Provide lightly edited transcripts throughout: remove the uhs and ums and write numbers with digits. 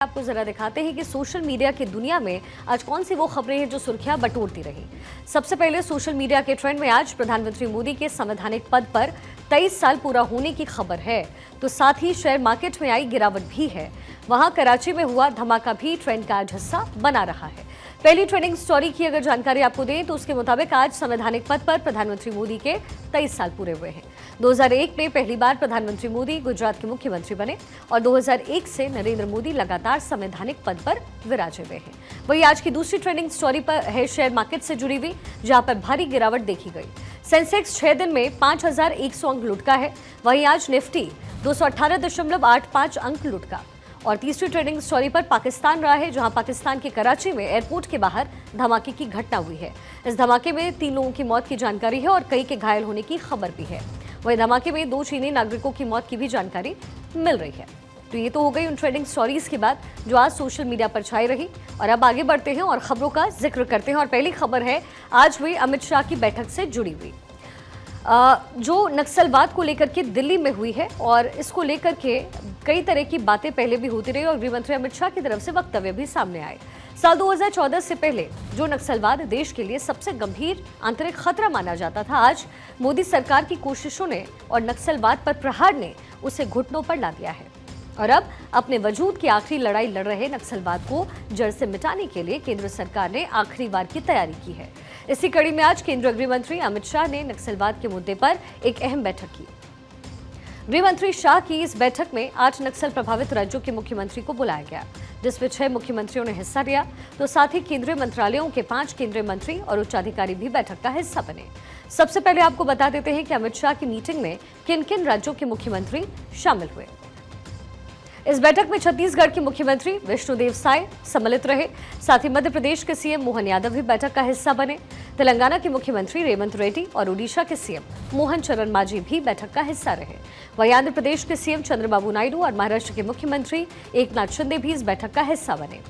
आपको जरा दिखाते हैं कि सोशल मीडिया की दुनिया में आज कौन सी वो खबरें हैं जो सुर्खियां बटोरती रही। सबसे पहले सोशल मीडिया के ट्रेंड में आज प्रधानमंत्री मोदी के संवैधानिक पद पर 23 साल पूरा होने की खबर है, तो साथ ही शेयर मार्केट में आई गिरावट भी है। वहां कराची में हुआ धमाका भी ट्रेंड का आज हिस्सा बना रहा है। पहली ट्रेंडिंग स्टोरी की अगर जानकारी आपको दें तो उसके मुताबिक आज संवैधानिक पद पर प्रधानमंत्री मोदी के 23 साल पूरे हुए हैं। 2001 में पहली बार प्रधानमंत्री मोदी गुजरात के मुख्यमंत्री बने और 2001 से नरेंद्र मोदी लगातार संवैधानिक पद पर विराजे हुए हैं। वहीं आज की दूसरी ट्रेंडिंग स्टोरी पर है शेयर मार्केट से जुड़ी हुई, जहां पर भारी गिरावट देखी गई। सेंसेक्स 6 दिन में 5100 अंक लुढ़का है। वहीं आज निफ्टी 218.85 अंक लुढ़का। और तीसरी ट्रेंडिंग स्टोरी पर पाकिस्तान रहा है, जहां पाकिस्तान के कराची में एयरपोर्ट के बाहर धमाके की घटना हुई है। इस धमाके में 3 लोगों की मौत की जानकारी है और कई के घायल होने की खबर भी है। वहीं धमाके में 2 चीनी नागरिकों की मौत की भी जानकारी मिल रही है। तो ये तो हो गई उन ट्रेंडिंग स्टोरीज की बात जो आज सोशल मीडिया पर छाई रही। और अब आगे बढ़ते हैं और खबरों का जिक्र करते हैं। और पहली खबर है आज हुई अमित शाह की बैठक से जुड़ी हुई, जो नक्सलवाद को लेकर के दिल्ली में हुई है। और इसको लेकर के कई तरह की बातें पहले भी होती रही और गृह मंत्री अमित शाह की तरफ से वक्तव्य भी सामने आए। साल 2014 से पहले जो नक्सलवाद देश के लिए सबसे गंभीर आंतरिक खतरा माना जाता था, आज मोदी सरकार की कोशिशों ने और नक्सलवाद पर प्रहार ने उसे घुटनों पर ला दिया है। और अब अपने वजूद की आखिरी लड़ाई लड़ रहे नक्सलवाद को जड़ से मिटाने के लिए केंद्र सरकार ने आखिरी वार की तैयारी की है। इसी कड़ी में आज केंद्रीय गृह मंत्री अमित शाह ने नक्सलवाद के मुद्दे पर एक अहम बैठक की। गृह मंत्री शाह की इस बैठक में 8 नक्सल प्रभावित राज्यों के मुख्यमंत्री को बुलाया गया, जिसमें 6 मुख्यमंत्रियों ने हिस्सा लिया, तो साथ ही केंद्रीय मंत्रालयों के 5 केंद्रीय मंत्री और उच्चाधिकारी भी बैठक का हिस्सा बने। सबसे पहले आपको बता देते हैं कि अमित शाह की मीटिंग में किन किन राज्यों के मुख्यमंत्री शामिल हुए। इस बैठक में छत्तीसगढ़ के मुख्यमंत्री विष्णुदेव साय सम्मिलित रहे। साथ ही मध्य प्रदेश के सीएम मोहन यादव भी बैठक का हिस्सा बने। तेलंगाना के मुख्यमंत्री रेवंत रेड्डी और ओडिशा के सीएम मोहन चरण मांझी भी बैठक का हिस्सा रहे। वहीं आंध्र प्रदेश के सीएम चंद्रबाबू नायडू और महाराष्ट्र के मुख्यमंत्री एकनाथ शिंदे भी इस बैठक का हिस्सा बने।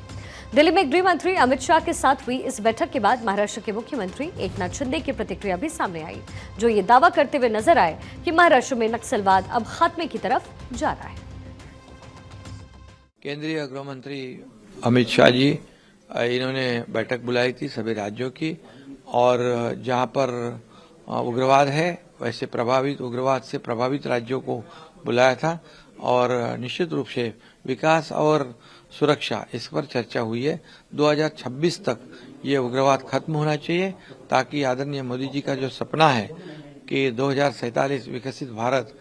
दिल्ली में गृह मंत्री अमित शाह के साथ हुई इस बैठक के बाद महाराष्ट्र के मुख्यमंत्री एकनाथ शिंदे की प्रतिक्रिया भी सामने आई, जो ये दावा करते हुए नजर आए कि महाराष्ट्र में नक्सलवाद अब खात्मे की तरफ जा रहा है। केंद्रीय गृह मंत्री अमित शाह जी इन्होंने बैठक बुलाई थी सभी राज्यों की, और जहां पर उग्रवाद है वैसे प्रभावित उग्रवाद से प्रभावित राज्यों को बुलाया था। और निश्चित रूप से विकास और सुरक्षा इस पर चर्चा हुई है। 2026 तक ये उग्रवाद खत्म होना चाहिए, ताकि आदरणीय मोदी जी का जो सपना है कि 2047 विकसित भारत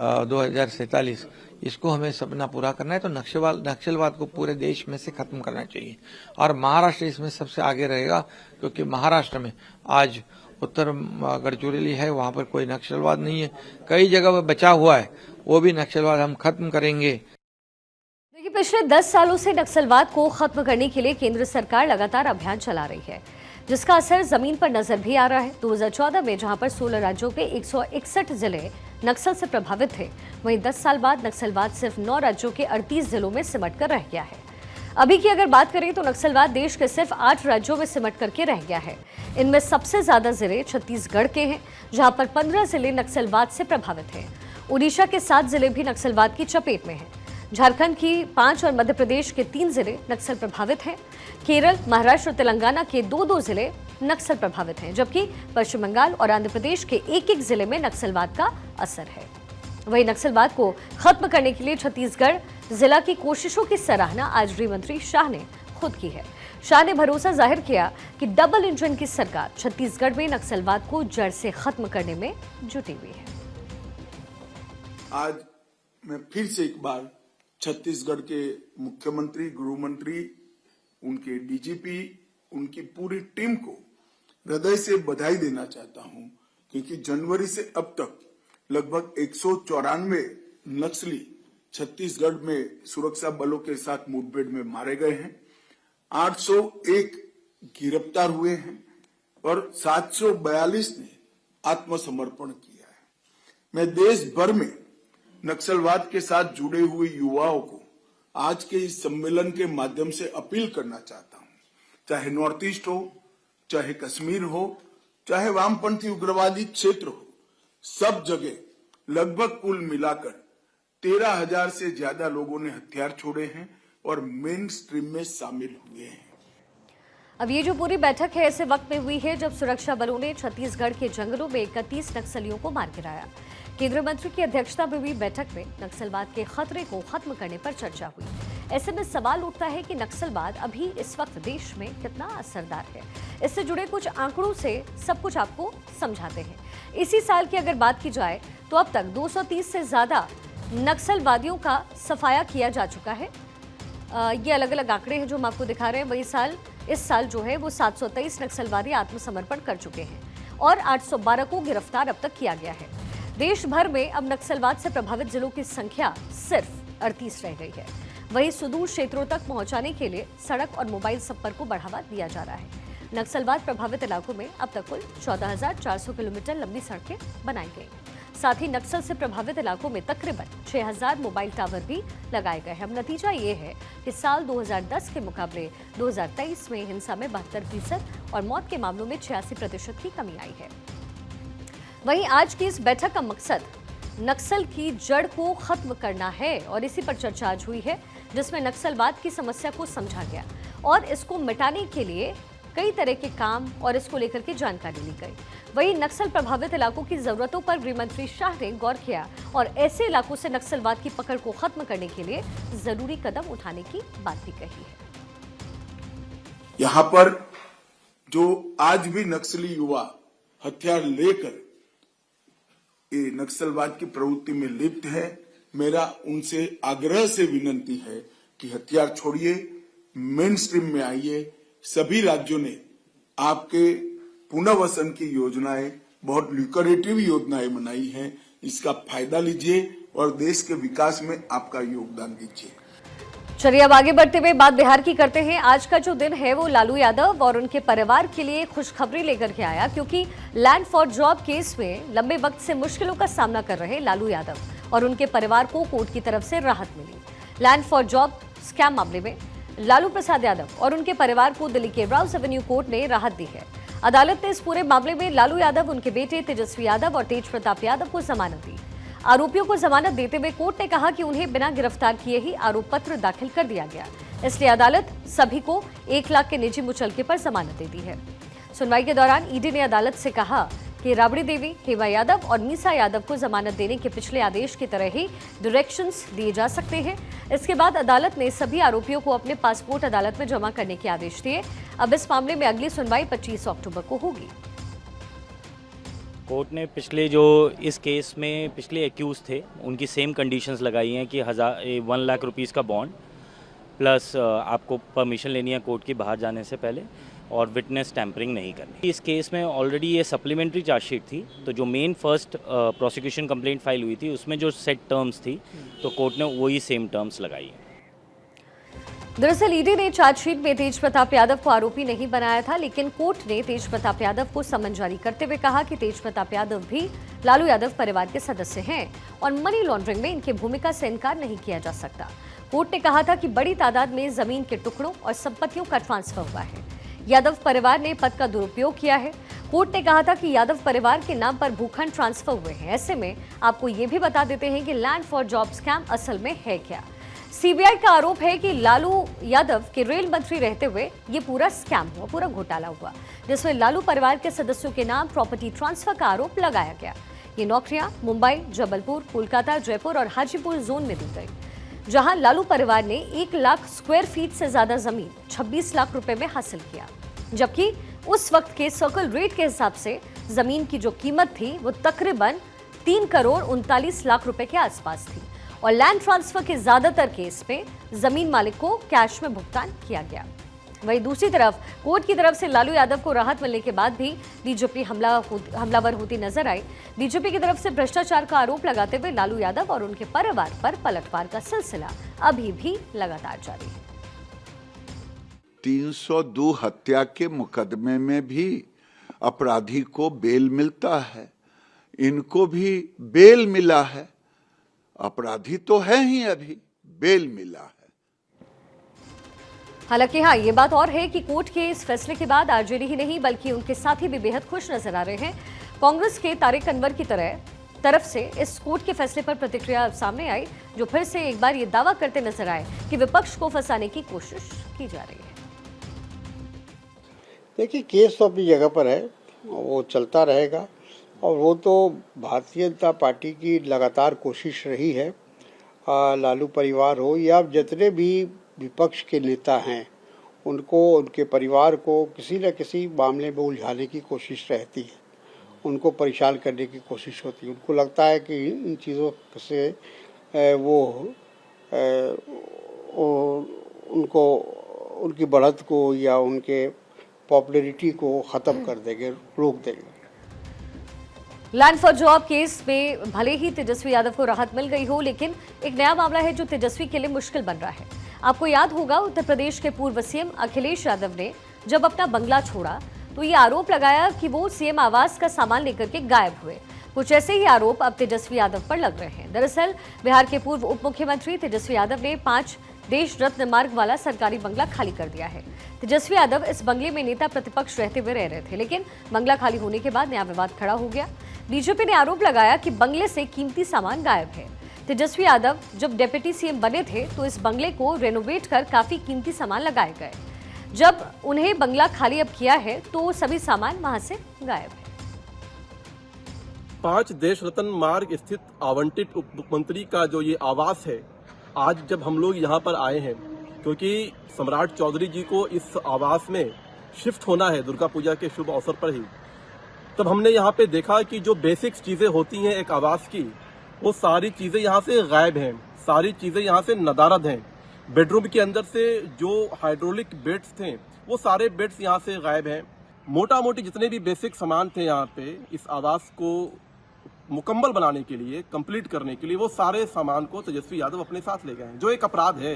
2047, इसको हमें सपना पूरा करना है। तो नक्सलवाद को पूरे देश में से खत्म करना चाहिए। और महाराष्ट्र इसमें सबसे आगे रहेगा, क्योंकि महाराष्ट्र में आज उत्तर गढ़चिरोली है, वहां पर कोई नक्सलवाद नहीं है। कई जगह पर बचा हुआ है, वो भी नक्सलवाद हम खत्म करेंगे। देखिए, पिछले 10 सालों से नक्सलवाद को खत्म करने के लिए केंद्र सरकार लगातार अभियान चला रही है, जिसका असर जमीन पर नजर भी आ रहा है। 2014 में जहां पर 16 राज्यों के 161 जिले नक्सल से प्रभावित थे, वहीं 10 साल बाद नक्सलवाद सिर्फ 9 राज्यों के 38 जिलों में सिमट कर रह गया है। अभी की अगर बात करें तो नक्सलवाद देश के सिर्फ 8 राज्यों में सिमट करके रह गया है। इनमें सबसे ज्यादा जिले छत्तीसगढ़ के हैं, जहां पर 15 जिले नक्सलवाद से प्रभावित हैं। ओडिशा के 7 जिले भी नक्सलवाद की चपेट में हैं। झारखंड की 5 और मध्य प्रदेश के 3 जिले नक्सल प्रभावित हैं। केरल, महाराष्ट्र और तेलंगाना के 2-2 जिले नक्सल प्रभावित हैं, जबकि पश्चिम बंगाल और आंध्र प्रदेश के 1-1 जिले में नक्सलवाद का असर है। वहीं नक्सलवाद को खत्म करने के लिए छत्तीसगढ़ जिला की कोशिशों की सराहना आज गृह मंत्री शाह ने खुद की है। शाह ने भरोसा जाहिर किया कि डबल इंजन की सरकार छत्तीसगढ़ में नक्सलवाद को जड़ से खत्म करने में जुटी हुई है। आज मैं फिर से एक बार छत्तीसगढ़ के मुख्यमंत्री, गृह मंत्री, उनके डीजीपी, उनकी पूरी टीम को हृदय से बधाई देना चाहता हूं, क्योंकि जनवरी से अब तक लगभग 194 नक्सली छत्तीसगढ़ में सुरक्षा बलों के साथ मुठभेड़ में मारे गए हैं, 801 गिरफ्तार हुए हैं और 742 ने आत्मसमर्पण किया है। मैं देश भर में नक्सलवाद के साथ जुड़े हुए युवाओं को आज के इस सम्मेलन के माध्यम से अपील करना चाहता हूं, चाहे नॉर्थ ईस्ट हो, चाहे कश्मीर हो, चाहे वामपंथी उग्रवादी क्षेत्र हो, सब जगह लगभग कुल मिलाकर 13,000 से ज्यादा लोगों ने हथियार छोड़े हैं, और मेन स्ट्रीम में शामिल हुए हैं। अब ये जो पूरी बैठक है ऐसे वक्त में हुई है जब सुरक्षा बलों ने छत्तीसगढ़ के जंगलों में 31 नक्सलियों को मार गिराया। केंद्रीय मंत्री की अध्यक्षता में हुई बैठक में नक्सलवाद के खतरे को खत्म करने पर चर्चा हुई। ऐसे में सवाल उठता है कि नक्सलवाद अभी इस वक्त देश में कितना असरदार है। इससे जुड़े कुछ आंकड़ों से सब कुछ आपको समझाते हैं। इसी साल की अगर बात की जाए तो अब तक 230 से ज्यादा नक्सलवादियों का सफाया किया जा चुका है। ये अलग अलग आंकड़े हैं जो हम आपको दिखा रहे हैं। वही इस साल जो है वो 723 नक्सलवादी आत्मसमर्पण कर चुके हैं और 812 को गिरफ्तार अब तक किया गया है। देश भर में अब नक्सलवाद से प्रभावित जिलों की संख्या सिर्फ 38 रह गई है। वहीं सुदूर क्षेत्रों तक पहुंचाने के लिए सड़क और मोबाइल संपर्क को बढ़ावा दिया जा रहा है। नक्सलवाद प्रभावित इलाकों में अब तक कुल 14,400 किलोमीटर लंबी सड़कें बनाई गई। साथ ही नक्सल से प्रभावित इलाकों में तकरीबन 6,000 मोबाइल टावर भी लगाए गए हैं। अब नतीजा ये है कि साल 2010 के मुकाबले 2023 में हिंसा में 72% और मौत के मामलों में 86% की कमी आई है। वहीं आज की इस बैठक का मकसद नक्सल की जड़ को खत्म करना है और इसी पर चर्चा आज हुई है, जिसमें नक्सलवाद की समस्या को समझा गया और इसको मिटाने के लिए कई तरह के काम और इसको लेकर के जानकारी ली गई। वहीं नक्सल प्रभावित इलाकों की जरूरतों पर गृह मंत्री शाह ने गौर किया और ऐसे इलाकों से नक्सलवाद की पकड़ को खत्म करने के लिए जरूरी कदम उठाने की बात भी कही है। यहाँ पर जो आज भी नक्सली युवा हथियार लेकर ये नक्सलवाद की प्रवृत्ति में लिप्त है, मेरा उनसे आग्रह से विनती है कि हथियार छोड़िए, मेन स्ट्रीम में आइए। सभी राज्यों ने आपके पुनर्वसन की योजनाएं, बहुत ल्यूक्रेटिव योजनाएं बनाई हैं, इसका फायदा लीजिए और देश के विकास में आपका योगदान दीजिए। चलिए अब आगे बढ़ते हुए बात बिहार की करते हैं। आज का जो दिन है वो लालू यादव और उनके परिवार के लिए खुशखबरी लेकर के आया, क्योंकि लैंड फॉर जॉब केस में लंबे वक्त से मुश्किलों का सामना कर रहे लालू यादव और उनके परिवार को कोर्ट की तरफ से राहत मिली। लैंड फॉर जॉब स्कैम मामले में लालू प्रसाद यादव और उनके परिवार को दिल्ली के राउस एवेन्यू कोर्ट ने राहत दी है। अदालत ने इस पूरे मामले में लालू यादव, उनके बेटे तेजस्वी यादव और तेज प्रताप यादव को जमानत दी। आरोपियों को जमानत देते हुए कोर्ट ने कहा कि उन्हें बिना गिरफ्तार किए ही आरोप पत्र दाखिल कर दिया गया, इसलिए अदालत सभी को 1 लाख के निजी मुचलके पर जमानत दे दी है। सुनवाई के दौरान ईडी ने अदालत से कहा कि राबड़ी देवी, हेमा यादव और मीसा यादव को जमानत देने के पिछले आदेश की तरह ही डायरेक्शंस दिए जा सकते हैं। इसके बाद अदालत ने सभी आरोपियों को अपने पासपोर्ट अदालत में जमा करने के आदेश दिए। अब इस मामले में अगली सुनवाई 25 अक्टूबर को होगी। कोर्ट ने पिछले जो इस केस में पिछले एक्यूज थे उनकी सेम कंडीशंस लगाई हैं कि 1 लाख रुपीज़ का बॉन्ड प्लस आपको परमिशन लेनी है कोर्ट की बाहर जाने से पहले और विटनेस टैंपरिंग नहीं करनी। इस केस में ऑलरेडी ये सप्लीमेंट्री चार्जशीट थी, तो जो main first prosecution complaint file हुई थी उसमें जो सेट टर्म्स थी तो कोर्ट ने वही सेम टर्म्स लगाई है। दरअसल ईडी ने चार्जशीट में तेज प्रताप यादव को आरोपी नहीं बनाया था, लेकिन कोर्ट ने तेज प्रताप यादव को समन जारी करते हुए कहा कि तेज प्रताप यादव भी लालू यादव परिवार के सदस्य हैं और मनी लॉन्ड्रिंग में इनकी भूमिका से इनकार नहीं किया जा सकता। कोर्ट ने कहा था कि बड़ी तादाद में जमीन के टुकड़ों और संपत्तियों का ट्रांसफर हुआ है। यादव परिवार ने पद का दुरुपयोग किया है। कोर्ट ने कहा था कि यादव परिवार के नाम पर भूखंड ट्रांसफर हुए हैं। ऐसे में आपको ये भी बता देते हैं कि लैंड फॉर जॉब स्कैम असल में है क्या। सीबीआई का आरोप है कि लालू यादव के रेल मंत्री रहते हुए ये पूरा स्कैम हुआ, पूरा घोटाला हुआ, जिसमें लालू परिवार के सदस्यों के नाम प्रॉपर्टी ट्रांसफर का आरोप लगाया गया। ये नौकरियां मुंबई, जबलपुर, कोलकाता, जयपुर और हाजीपुर जोन में दी गई, जहां लालू परिवार ने 1 लाख स्क्वायर फीट से ज्यादा जमीन 26 लाख रुपए में हासिल किया, जबकि उस वक्त के सर्कल रेट के हिसाब से जमीन की जो कीमत थी वो तकरीबन 3 करोड़ 39 लाख रुपए के आसपास थी और लैंड ट्रांसफर के ज्यादातर केस में जमीन मालिक को कैश में भुगतान किया गया। वहीं दूसरी तरफ कोर्ट की तरफ से लालू यादव को राहत मिलने के बाद भी बीजेपी हमलावर होती नजर आई। बीजेपी की तरफ से भ्रष्टाचार का आरोप लगाते हुए लालू यादव और उनके परिवार पर पलटवार का सिलसिला अभी भी लगातार जारी है। 302 हत्या के मुकदमे में भी अपराधी को बेल मिलता है, इनको भी बेल मिला है। अपराधी तो है ही, अभी बेल मिला है। हालांकि हाँ, ये बात और है कि कोर्ट के इस फैसले के बाद आरजेडी ही नहीं बल्कि उनके साथी भी बेहद खुश नजर आ रहे हैं। कांग्रेस के तारिक अनवर की तरह तरफ से इस कोर्ट के फैसले पर प्रतिक्रिया सामने आई, जो फिर से एक बार ये दावा करते नजर आए कि विपक्ष को फंसाने की कोशिश की जा रही है। देखिए, केस तो अपनी जगह पर है, वो चलता रहेगा और वो तो भारतीय जनता पार्टी की लगातार कोशिश रही है, लालू परिवार हो या जितने भी विपक्ष के नेता हैं उनको, उनके परिवार को किसी न किसी मामले में उलझाने की कोशिश रहती है, उनको परेशान करने की कोशिश होती है। उनको लगता है कि इन चीज़ों से उनको उनकी बढ़त को या उनके पॉपुलैरिटी को ख़त्म कर देंगे, रोक देंगे। लैंड फॉर जॉब केस में भले ही तेजस्वी यादव को राहत मिल गई हो, लेकिन एक नया मामला है जो तेजस्वी के लिए मुश्किल बन रहा है। आपको याद होगा, उत्तर प्रदेश के पूर्व सीएम अखिलेश यादव ने जब अपना बंगला छोड़ा तो ये आरोप लगाया कि वो सीएम आवास का सामान लेकर के गायब हुए। कुछ ऐसे ही आरोप अब तेजस्वी यादव पर लग रहे हैं। दरअसल बिहार के पूर्व उप मुख्यमंत्री तेजस्वी यादव ने 5 देश रत्न मार्ग वाला सरकारी बंगला खाली कर दिया है। तेजस्वी यादव इस बंगले में नेता प्रतिपक्ष रहते हुए रह रहे थे, लेकिन बंगला खाली होने के बाद नया विवाद खड़ा हो गया। बीजेपी ने आरोप लगाया कि बंगले से कीमती सामान गायब है। तेजस्वी यादव जब डिप्टी सीएम बने थे तो इस बंगले को रेनोवेट कर काफी कीमती सामान लगाए गए। जब उन्हें बंगला खाली अब किया है तो सभी सामान वहां से गायब है। 5 देश रत्न मार्ग स्थित आवंटित उप मुख्यमंत्री का जो ये आवास है, आज जब हम लोग यहाँ पर आए हैं क्योंकि सम्राट चौधरी जी को इस आवास में शिफ्ट होना है दुर्गा पूजा के शुभ अवसर पर ही, तब हमने यहाँ पे देखा कि जो बेसिक चीजें होती हैं एक आवास की, वो सारी चीजें यहाँ से गायब हैं, सारी चीजें यहाँ से नदारद हैं। बेडरूम के अंदर से जो हाइड्रोलिक बेड्स थे वो सारे बेड्स यहाँ से गायब हैं। मोटा मोटी जितने भी बेसिक सामान थे यहाँ पे इस आवास को मुकम्मल बनाने के लिए, कंप्लीट करने के लिए, वो सारे सामान को तेजस्वी यादव अपने साथ ले गए हैं, जो एक अपराध है।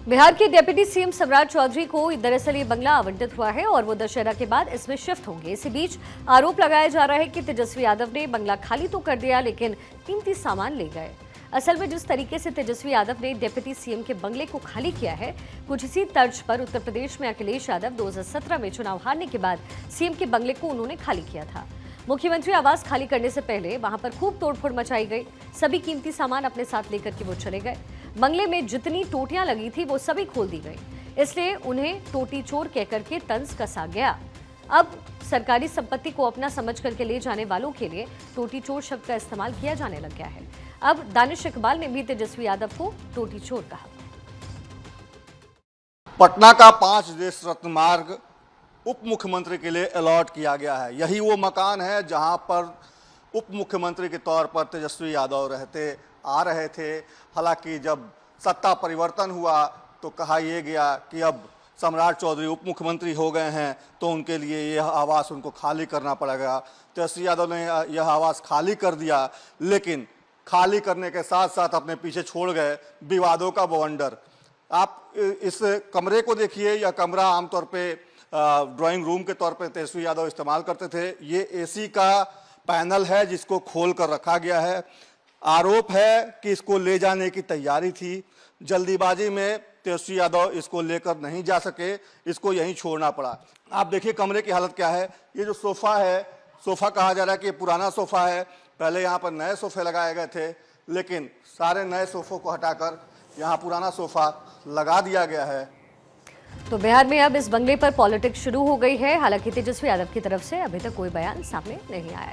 बिहार के डिप्टी सीएम सम्राट चौधरी को दरअसल ये बंगला आवंटित हुआ है और वो दशहरा के बाद इसमें शिफ्ट होंगे। इसी बीच आरोप लगाया जा रहा है कि तेजस्वी यादव ने बंगला खाली तो कर दिया, लेकिन कीमती सामान ले गए। असल में जिस तरीके से तेजस्वी यादव ने डिप्टी सीएम के बंगले को खाली किया है, कुछ इसी तर्ज पर उत्तर प्रदेश में अखिलेश यादव 2017 में चुनाव हारने के बाद सीएम के बंगले को उन्होंने खाली किया था। मुख्यमंत्री आवास खाली करने से पहले वहां पर खूब तोड़फोड़ मचाई गई। सभी कीमती सामान अपने साथ लेकर के वो चले गए। बंगले में जितनी टोटियां लगी थी वो सभी खोल दी गई, इसलिए उन्हें टोटी चोर कहकर के तंज कसा गया। अब सरकारी संपत्ति को अपना समझ करके ले जाने वालों के लिए टोटी चोर शब्द का इस्तेमाल किया जाने लग गया है। अब दानिश इकबाल ने भी तेजस्वी यादव को टोटी चोर कहा। पटना का 5 देश रत्न मार्ग उप मुख्यमंत्री के लिए अलॉट किया गया है। यही वो मकान है जहां पर उप मुख्यमंत्री के तौर पर तेजस्वी यादव रहते आ रहे थे। हालांकि जब सत्ता परिवर्तन हुआ तो कहा यह गया कि अब सम्राट चौधरी उप मुख्यमंत्री हो गए हैं तो उनके लिए यह आवास उनको खाली करना पड़ेगा। तेजस्वी यादव ने यह आवास खाली कर दिया, लेकिन खाली करने के साथ साथ अपने पीछे छोड़ गए विवादों का बवंडर। आप इस कमरे को देखिए, यह कमरा आमतौर पे ड्राइंग रूम के तौर पे तेजस्वी यादव इस्तेमाल करते थे। ये एसी का पैनल है जिसको खोल कर रखा गया है। आरोप है कि इसको ले जाने की तैयारी थी, जल्दीबाजी में तेजस्वी यादव इसको लेकर नहीं जा सके, इसको यहीं छोड़ना पड़ा। आप देखिए कमरे की हालत क्या है। ये जो सोफा है, सोफा कहा जा रहा है कि ये पुराना सोफा है। पहले यहाँ पर नए सोफे लगाए गए थे, लेकिन सारे नए सोफों को हटाकर यहाँ पुराना सोफा लगा दिया गया है। तो बिहार में अब इस बंगले पर पॉलिटिक्स शुरू हो गई है। हालांकि तेजस्वी यादव की तरफ से अभी तक कोई बयान सामने नहीं आया।